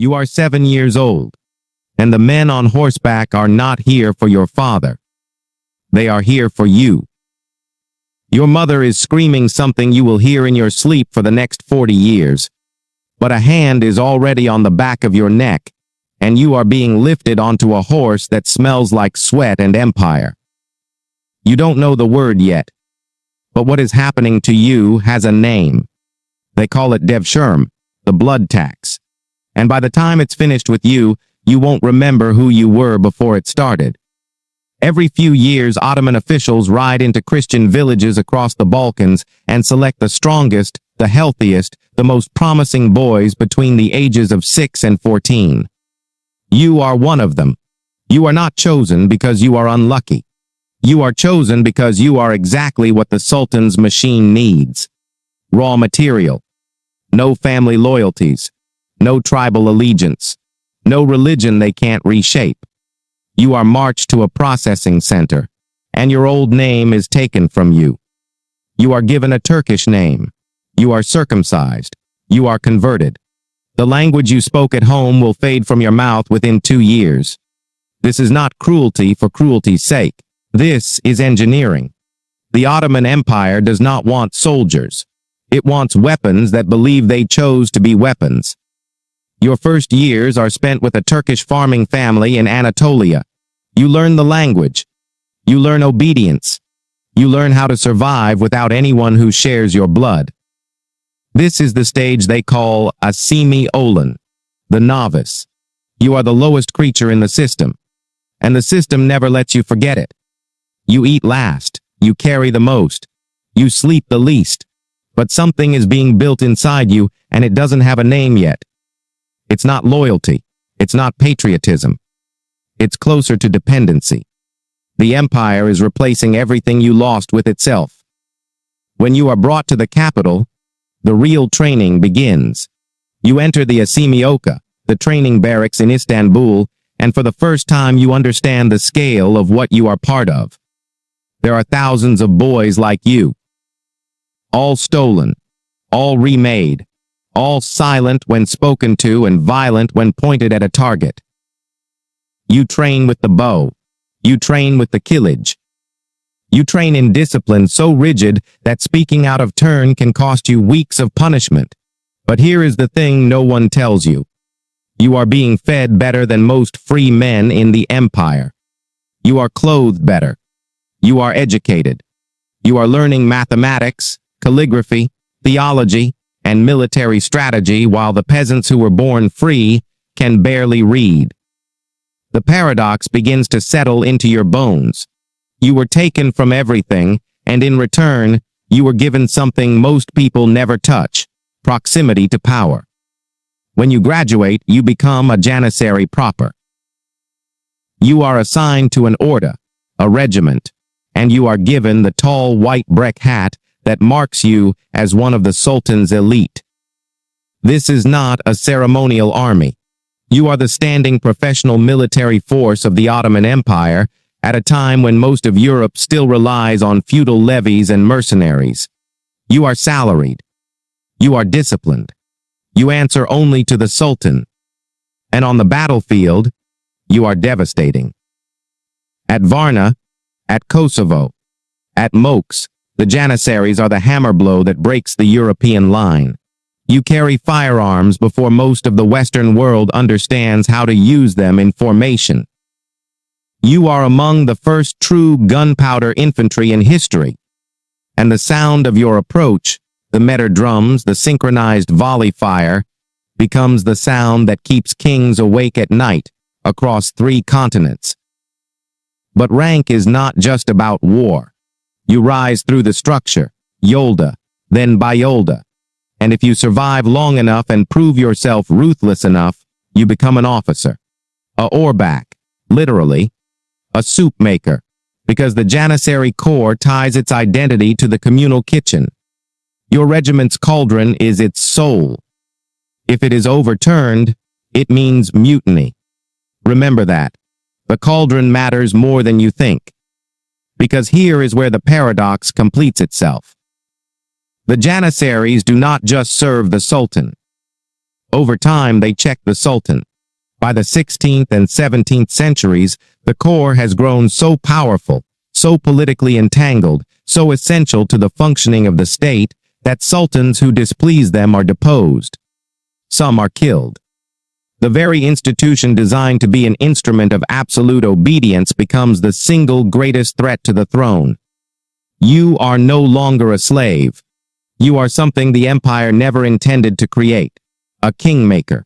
You are 7 years old, and the men on horseback are not here for your father. They are here for you. Your mother is screaming something you will hear in your sleep for the next 40 years, but a hand is already on the back of your neck, and you are being lifted onto a horse that smells like sweat and empire. You don't know the word yet, but what is happening to you has a name. They call it devshirm, the blood tax. And by the time it's finished with you, you won't remember who you were before it started. Every few years, Ottoman officials ride into Christian villages across the Balkans and select the strongest, the healthiest, the most promising boys between the ages of 6 and 14. You are one of them. You are not chosen because you are unlucky. You are chosen because you are exactly what the Sultan's machine needs. Raw material. No family loyalties. No tribal allegiance. No religion they can't reshape. You are marched to a processing center, and your old name is taken from you. You are given a Turkish name. You are circumcised. You are converted. The language you spoke at home will fade from your mouth within 2 years. This is not cruelty for cruelty's sake. This is engineering. The Ottoman Empire does not want soldiers. It wants weapons that believe they chose to be weapons. Your first years are spent with a Turkish farming family in Anatolia. You learn the language. You learn obedience. You learn how to survive without anyone who shares your blood. This is the stage they call Asimi Olan, the novice. You are the lowest creature in the system, and the system never lets you forget it. You eat last. You carry the most. You sleep the least. But something is being built inside you, and it doesn't have a name yet. It's not loyalty. It's not patriotism. It's closer to dependency. The empire is replacing everything you lost with itself. When you are brought to the capital, the real training begins. You enter the Asimioka, the training barracks in Istanbul, and for the first time you understand the scale of what you are part of. There are thousands of boys like you. All stolen, all remade, all silent when spoken to and violent when pointed at a target. You train with the bow. You train with the killage. You train in discipline so rigid that speaking out of turn can cost you weeks of punishment. But here is the thing no one tells you. You are being fed better than most free men in the empire. You are clothed better. You are educated. You are learning mathematics, calligraphy, theology, and military strategy while the peasants who were born free can barely read. The paradox begins to settle into your bones. You were taken from everything, and in return, you were given something most people never touch, proximity to power. When you graduate, you become a Janissary proper. You are assigned to an order, a regiment, and you are given the tall white breck hat that marks you as one of the Sultan's elite. This is not a ceremonial army. You are the standing professional military force of the Ottoman Empire at a time when most of Europe still relies on feudal levies and mercenaries. You are salaried. You are disciplined. You answer only to the Sultan. And on the battlefield, you are devastating. At Varna, at Kosovo, at Moks, the Janissaries are the hammer blow that breaks the European line. You carry firearms before most of the Western world understands how to use them in formation. You are among the first true gunpowder infantry in history, and the sound of your approach, the meter drums, the synchronized volley fire, becomes the sound that keeps kings awake at night across 3 continents. But rank is not just about war. You rise through the structure, Yolda, then Bayolda, and if you survive long enough and prove yourself ruthless enough, you become an officer. A orbak, literally, a soup maker, because the Janissary Corps ties its identity to the communal kitchen. Your regiment's cauldron is its soul. If it is overturned, it means mutiny. Remember that. The cauldron matters more than you think. Because here is where the paradox completes itself. The Janissaries do not just serve the Sultan. Over time, they checked the Sultan. By the 16th and 17th centuries, the core has grown so powerful, so politically entangled, so essential to the functioning of the state, that sultans who displease them are deposed. Some are killed. The very institution designed to be an instrument of absolute obedience becomes the single greatest threat to the throne. You are no longer a slave. You are something the empire never intended to create, a kingmaker.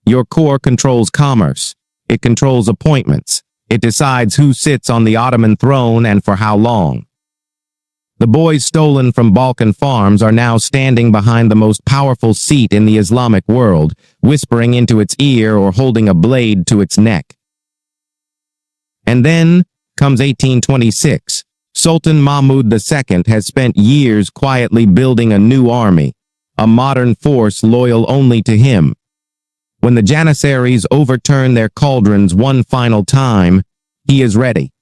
Your core controls commerce. It controls appointments. It decides who sits on the Ottoman throne and for how long. The boys stolen from Balkan farms are now standing behind the most powerful seat in the Islamic world, whispering into its ear or holding a blade to its neck. And then comes 1826. Sultan Mahmud II has spent years quietly building a new army, a modern force loyal only to him. When the Janissaries overturn their cauldrons one final time, he is ready.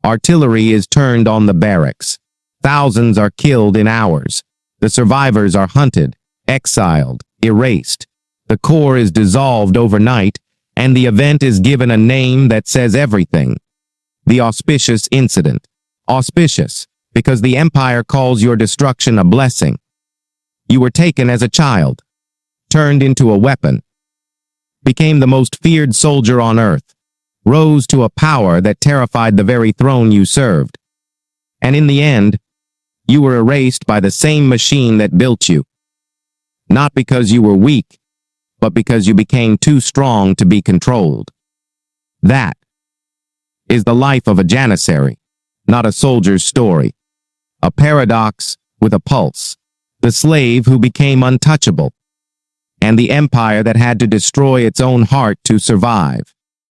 Artillery is turned on the barracks. Thousands are killed in hours. The survivors are hunted, exiled, erased. The core is dissolved overnight, and the event is given a name that says everything. The auspicious incident. Auspicious, because the empire calls your destruction a blessing. You were taken as a child, turned into a weapon, became the most feared soldier on earth, rose to a power that terrified the very throne you served. And in the end, you were erased by the same machine that built you. Not because you were weak, but because you became too strong to be controlled. That is the life of a Janissary, not a soldier's story. A paradox with a pulse. The slave who became untouchable, and the empire that had to destroy its own heart to survive.